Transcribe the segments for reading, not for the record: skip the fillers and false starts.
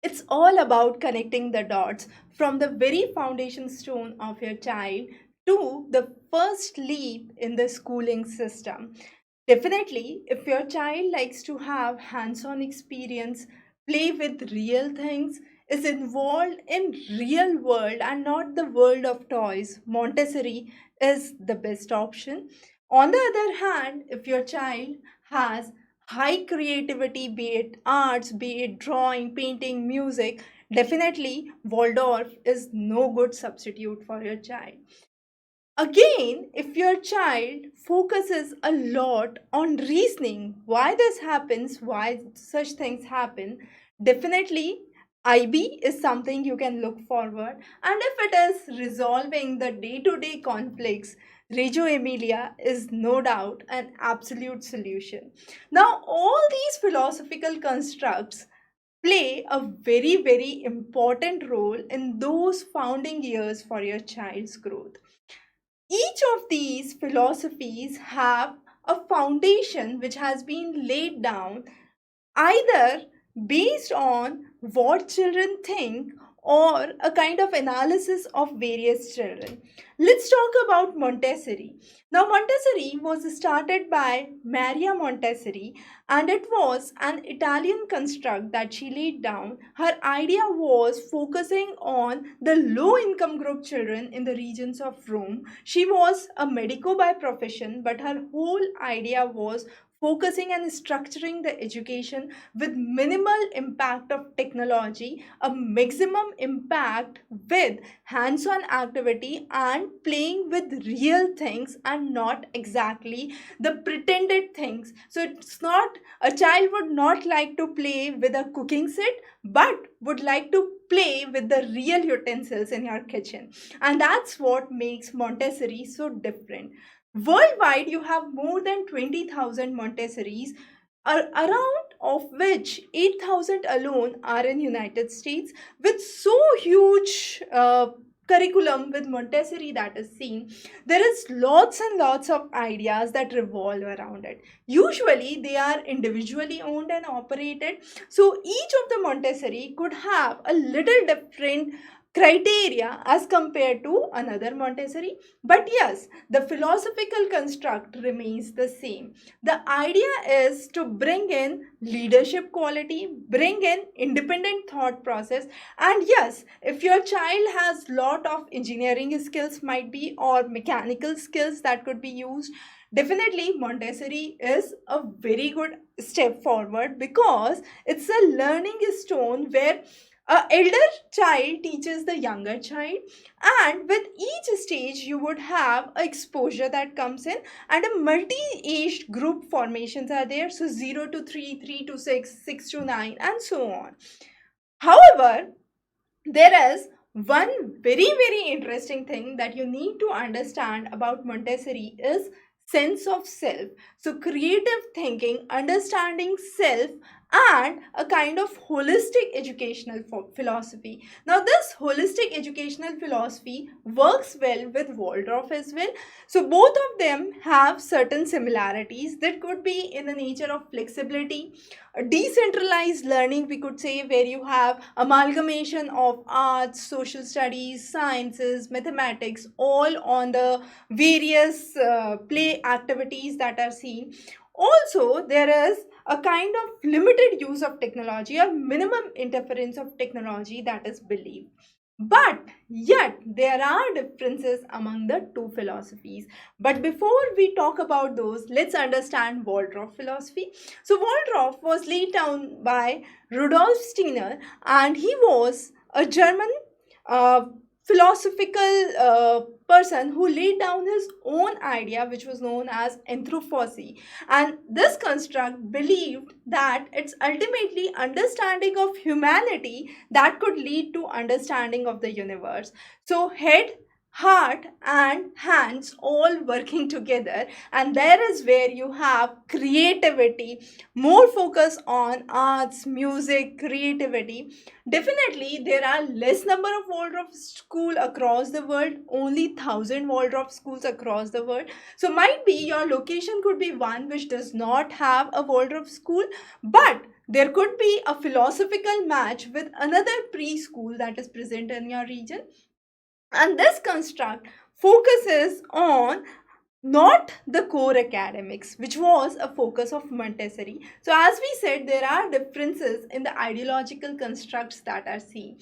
It's all about connecting the dots from the very foundation stone of your child to the first leap in the schooling system. Definitely, if your child likes to have hands on experience, play with real things, is involved in real world and not the world of toys, Montessori is the best option. On the other hand, if your child has high creativity, be it arts, be it drawing, painting, music, definitely Waldorf is no good substitute for your child. Again, if your child focuses a lot on reasoning, why this happens, why such things happen, definitely IB is something you can look forward. And if it is resolving the day to day conflicts, Reggio Emilia is no doubt an absolute solution. Now, all these philosophical constructs play a very important role in those founding years for your child's growth. Each of these philosophies have a foundation which has been laid down either based on what children think or a kind of analysis of various children. Let's talk about Montessori. Now, Montessori was started by Maria Montessori and it was an Italian construct that she laid down. Her idea was focusing on the low income group children in the regions of Rome. She was a medico by profession, but her whole idea was focusing and structuring the education with minimal impact of technology, a maximum impact with hands-on activity and playing with real things and not exactly the pretended things. So it's not, a child would not like to play with a cooking set but would like to play with the real utensils in your kitchen, and that's what makes Montessori so different. Worldwide, you have more than 20,000 Montessoris, around of which 8,000 alone are in United States, with so huge curriculum with Montessori that is seen. There is lots and lots of ideas that revolve around it. Usually, they are individually owned and operated. So each of the Montessori could have a little different criteria as compared to another Montessori. But yes, the philosophical construct remains the same. The idea is to bring in leadership quality, bring in independent thought process, and yes, if your child has lot of engineering skills might be or mechanical skills that could be used, definitely Montessori is a very good step forward because it's a learning stone where a elder child teaches the younger child, and with each stage you would have a exposure that comes in, and a multi-aged group formations are there, so 0 to 3, 3 to 6, 6 to 9, and so on. However, there is one very interesting thing that you need to understand about Montessori is sense of self. So creative thinking, understanding self, and a kind of holistic educational philosophy. Now this holistic educational philosophy works well with Waldorf as well. So both of them have certain similarities that could be in the nature of flexibility, a decentralized learning, we could say, where you have amalgamation of arts, social studies, sciences, mathematics, all on the various play activities that are seen. Also, there is a kind of limited use of technology or minimum interference of technology that is believed. But yet, there are differences among the two philosophies. But before we talk about those, let's understand Waldorf philosophy. So, Waldorf was laid down by Rudolf Steiner, and he was a German uh, philosophical person who laid down his own idea, which was known as anthropocene. And this construct believed that it's ultimately understanding of humanity that could lead to understanding of the universe. So head, heart and hands all working together, and there is where you have creativity, more focus on arts, music, creativity. Definitely, there are less number of Waldorf school across the world, only 1,000 Waldorf schools across the world. So might be your location could be one which does not have a Waldorf school, but there could be a philosophical match with another preschool that is present in your region. And this construct focuses on not the core academics, which was a focus of Montessori. So, as we said, there are differences in the ideological constructs that are seen.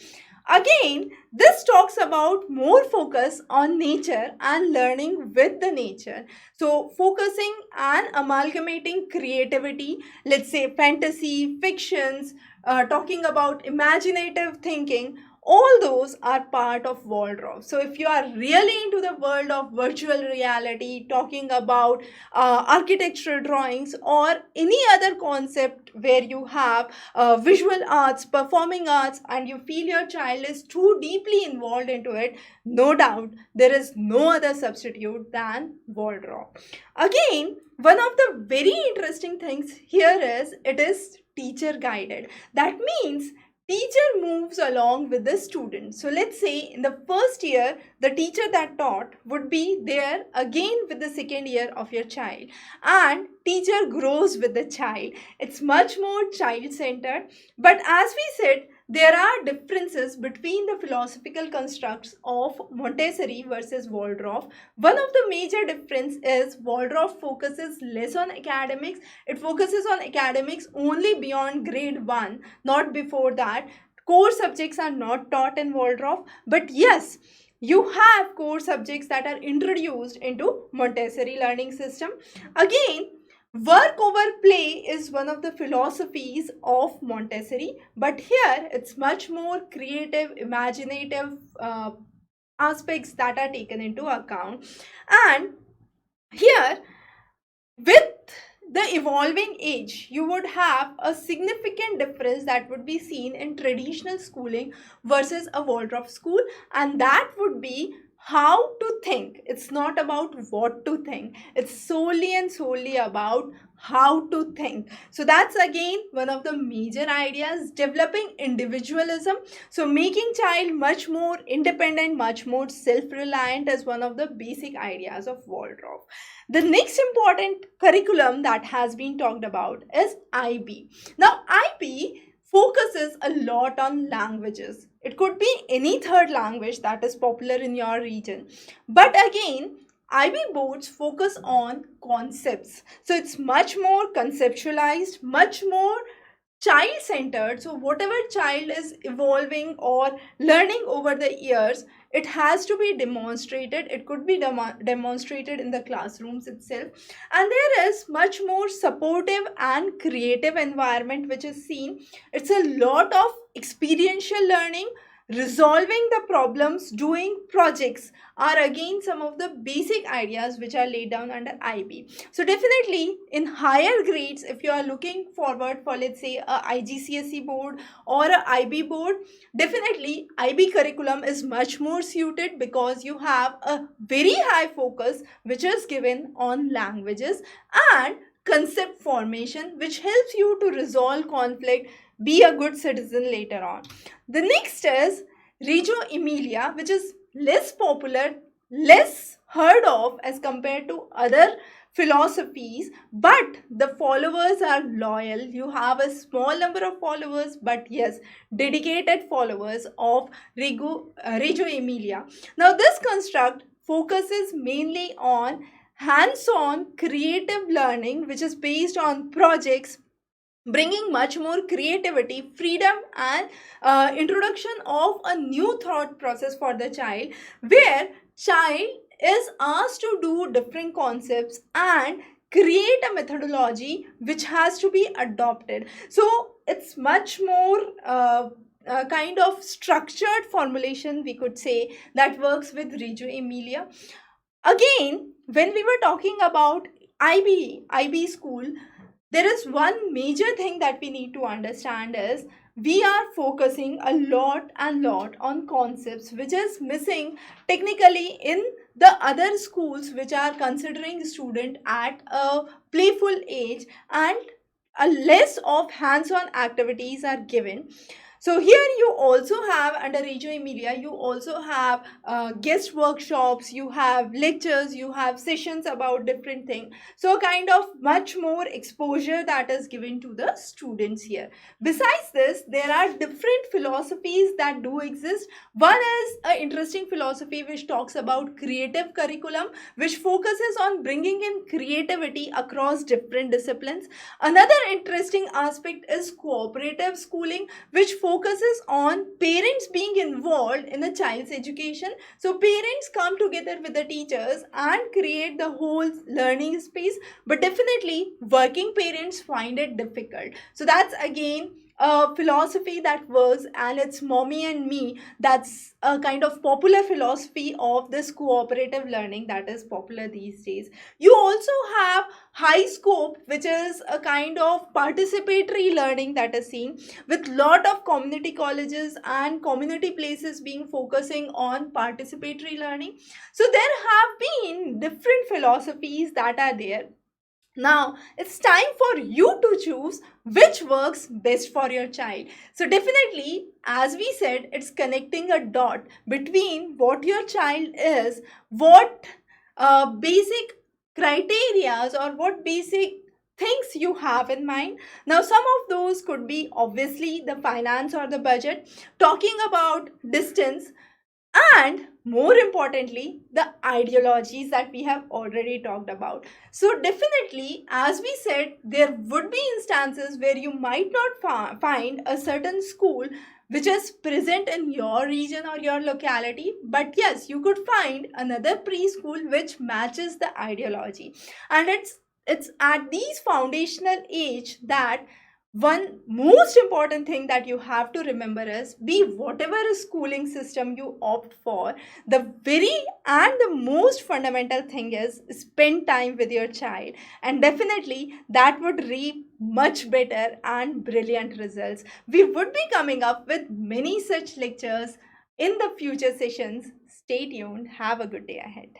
Again, this talks about more focus on nature and learning with the nature. So, focusing and amalgamating creativity, let's say fantasy, fictions, talking about imaginative thinking, all those are part of Waldorf. So if you are really into the world of virtual reality, talking about architectural drawings or any other concept where you have visual arts, performing arts, and you feel your child is too deeply involved into it, no doubt there is no other substitute than Waldorf. Again, one of the very interesting things here is it is teacher guided. That means teacher moves along with the student. So let's say in the first year, the teacher that taught would be there again with the second year of your child, and teacher grows with the child. It's much more child centered. But as we said, there are differences between the philosophical constructs of Montessori versus Waldorf. One of the major difference is Waldorf focuses less on academics. It focuses on academics only beyond grade 1, not before that. Core subjects are not taught in Waldorf, but yes, you have core subjects that are introduced into Montessori learning system. Again, work over play is one of the philosophies of Montessori, but here it's much more creative, imaginative aspects that are taken into account. And here, with the evolving age, you would have a significant difference that would be seen in traditional schooling versus a Waldorf school, and that would be how to think. It's not about what to think, it's solely and solely about how to think. So that's again one of the major ideas, developing individualism. So making child much more independent, much more self-reliant is one of the basic ideas of Waldorf. The next important curriculum that has been talked about is IB. Now IB focuses a lot on languages. It could be any third language that is popular in your region. But again, IB boards focus on concepts. So it's much more conceptualized, much more child centered. So whatever child is evolving or learning over the years, it has to be demonstrated. It could be demonstrated in the classrooms itself, and there is much more supportive and creative environment which is seen. It's a lot of experiential learning. Resolving the problems, doing projects are again some of the basic ideas which are laid down under IB. So definitely in higher grades, if you are looking forward for, let's say, a IGCSE board or a IB board, definitely IB curriculum is much more suited because you have a very high focus which is given on languages and concept formation, which helps you to resolve conflict, be a good citizen later on. The next is Reggio Emilia, which is less popular, less heard of as compared to other philosophies, but the followers are loyal. You have a small number of followers, but yes, dedicated followers of Reggio Emilia. Now, this construct focuses mainly on hands-on creative learning, which is based on projects, bringing much more creativity, freedom, and introduction of a new thought process for the child, where child is asked to do different concepts and create a methodology which has to be adopted. So it's much more kind of structured formulation, we could say, that works with Reggio Emilia. Again, when we were talking about IB school, there is one major thing that we need to understand is we are focusing a lot and lot on concepts which is missing technically in the other schools which are considering student at a playful age, and a less of hands-on activities are given. So here you also have, under Reggio Emilia, you also have guest workshops, you have lectures, you have sessions about different things. So kind of much more exposure that is given to the students here. Besides this, there are different philosophies that do exist. One is an interesting philosophy which talks about creative curriculum, which focuses on bringing in creativity across different disciplines. Another interesting aspect is cooperative schooling, which focuses on parents being involved in a child's education. So parents come together with the teachers and create the whole learning space, but definitely working parents find it difficult. So that's again a philosophy that works, and it's mommy and me. That's a kind of popular philosophy of this cooperative learning that is popular these days. You also have high scope, which is a kind of participatory learning that is seen, with lot of community colleges and community places being focusing on participatory learning. So there have been different philosophies that are there. Now it's time for you to choose which works best for your child. So definitely, as we said, it's connecting a dot between what your child is, what basic criterias or what basic things you have in mind. Now some of those could be obviously the finance or the budget, talking about distance, and more importantly, the ideologies that we have already talked about. So definitely, as we said, there would be instances where you might not find a certain school which is present in your region or your locality, but yes, you could find another preschool which matches the ideology. And it's at these foundational age that one most important thing that you have to remember is, be whatever schooling system you opt for, the very and the most fundamental thing is spend time with your child, and definitely that would reap much better and brilliant results. We would be coming up with many such lectures in the future sessions. Stay tuned. Have a good day ahead.